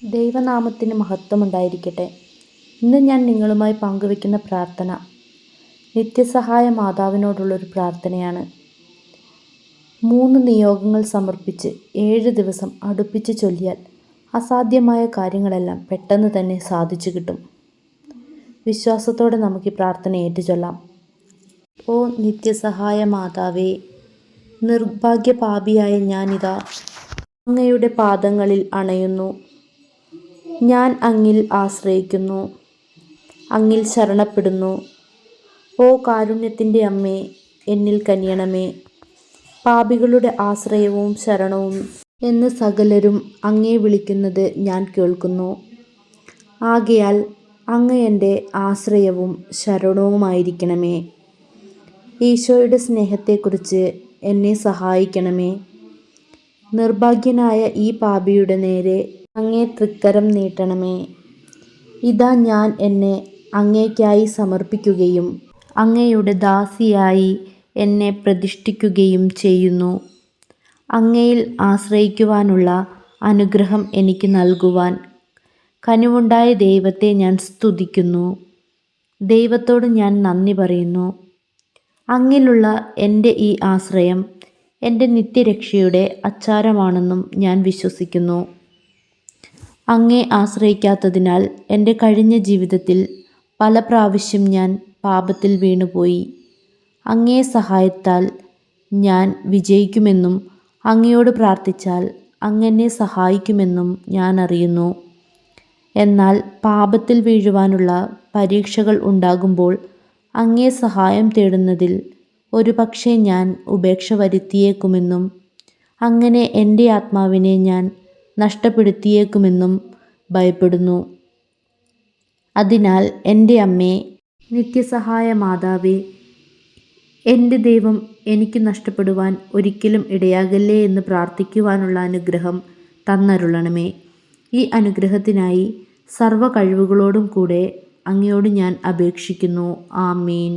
ദൈവനാമത്തിന് മഹത്വമുണ്ടായിരിക്കട്ടെ. ഇന്ന് ഞാൻ നിങ്ങളുമായി പങ്കുവയ്ക്കുന്ന പ്രാർത്ഥന നിത്യസഹായ മാതാവിനോടുള്ളൊരു പ്രാർത്ഥനയാണ്. 3 നിയോഗങ്ങൾ സമർപ്പിച്ച് 7 ദിവസം അടുപ്പിച്ച് ചൊല്ലിയാൽ അസാധ്യമായ കാര്യങ്ങളെല്ലാം പെട്ടെന്ന് തന്നെ സാധിച്ചു കിട്ടും. വിശ്വാസത്തോടെ നമുക്ക് ഈ പ്രാർത്ഥന ഏറ്റുചൊല്ലാം. ഓ നിത്യസഹായ മാതാവേ, നിർഭാഗ്യപാപിയായ ഞാനിതാ അങ്ങയുടെ പാദങ്ങളിൽ അണയുന്നു. ഞാൻ അങ്ങിൽ ആശ്രയിക്കുന്നു, അങ്ങിൽ ശരണപ്പെടുന്നു. ഓ കാരുണ്യത്തിൻ്റെ അമ്മേ, എന്നിൽ കനിയണമേ. പാപികളുടെ ആശ്രയവും ശരണവും എന്ന് സകലരും അങ്ങേ വിളിക്കുന്നത് ഞാൻ കേൾക്കുന്നു. ആകയാൽ അങ്ങ് എൻ്റെ ആശ്രയവും ശരണവുമായിരിക്കണമേ. ഈശോയുടെ സ്നേഹത്തെക്കുറിച്ച് എന്നെ സഹായിക്കണമേ. നിർഭാഗ്യനായ ഈ പാപിയുടെ നേരെ അങ്ങേ തൃക്കരം നീട്ടണമേ. ഇതാ ഞാൻ എന്നെ അങ്ങേയ്ക്കായി സമർപ്പിക്കുകയും അങ്ങയുടെ ദാസിയായി എന്നെ പ്രതിഷ്ഠിക്കുകയും ചെയ്യുന്നു. അങ്ങയിൽ ആശ്രയിക്കുവാനുള്ള അനുഗ്രഹം എനിക്ക് നൽകുവാൻ കനിവുണ്ടായ ദൈവത്തെ ഞാൻ സ്തുതിക്കുന്നു. ദൈവത്തോട് ഞാൻ നന്ദി പറയുന്നു. അങ്ങിലുള്ള എൻ്റെ ഈ ആശ്രയം എൻ്റെ നിത്യരക്ഷയുടെ അച്ചാരമാണെന്നും ഞാൻ വിശ്വസിക്കുന്നു. അങ്ങേ ആശ്രയിക്കാത്തതിനാൽ എൻ്റെ കഴിഞ്ഞ ജീവിതത്തിൽ പല പ്രാവശ്യം ഞാൻ പാപത്തിൽ വീണുപോയി. അങ്ങേ സഹായത്താൽ ഞാൻ വിജയിക്കുമെന്നും അങ്ങയോട് പ്രാർത്ഥിച്ചാൽ അങ്ങെന്നെ സഹായിക്കുമെന്നും ഞാൻ അറിയുന്നു. എന്നാൽ പാപത്തിൽ വീഴുവാനുള്ള പരീക്ഷകൾ ഉണ്ടാകുമ്പോൾ അങ്ങേ സഹായം തേടുന്നതിൽ ഒരുപക്ഷെ ഞാൻ ഉപേക്ഷ വരുത്തിയേക്കുമെന്നും അങ്ങനെ എൻ്റെ ആത്മാവിനെ ഞാൻ നഷ്ടപ്പെടുത്തിയേക്കുമെന്നും ഭയപ്പെടുന്നു. അതിനാൽ എൻ്റെ അമ്മേ, നിത്യസഹായ മാതാവേ, എൻ്റെ ദൈവം എനിക്ക് നഷ്ടപ്പെടുവാൻ ഒരിക്കലും ഇടയാകല്ലേ എന്ന് പ്രാർത്ഥിക്കുവാനുള്ള അനുഗ്രഹം തന്നരുളണമേ. ഈ അനുഗ്രഹത്തിനായി സർവ്വ കഴിവുകളോടും കൂടെ അങ്ങയോട് ഞാൻ അപേക്ഷിക്കുന്നു. ആമേൻ.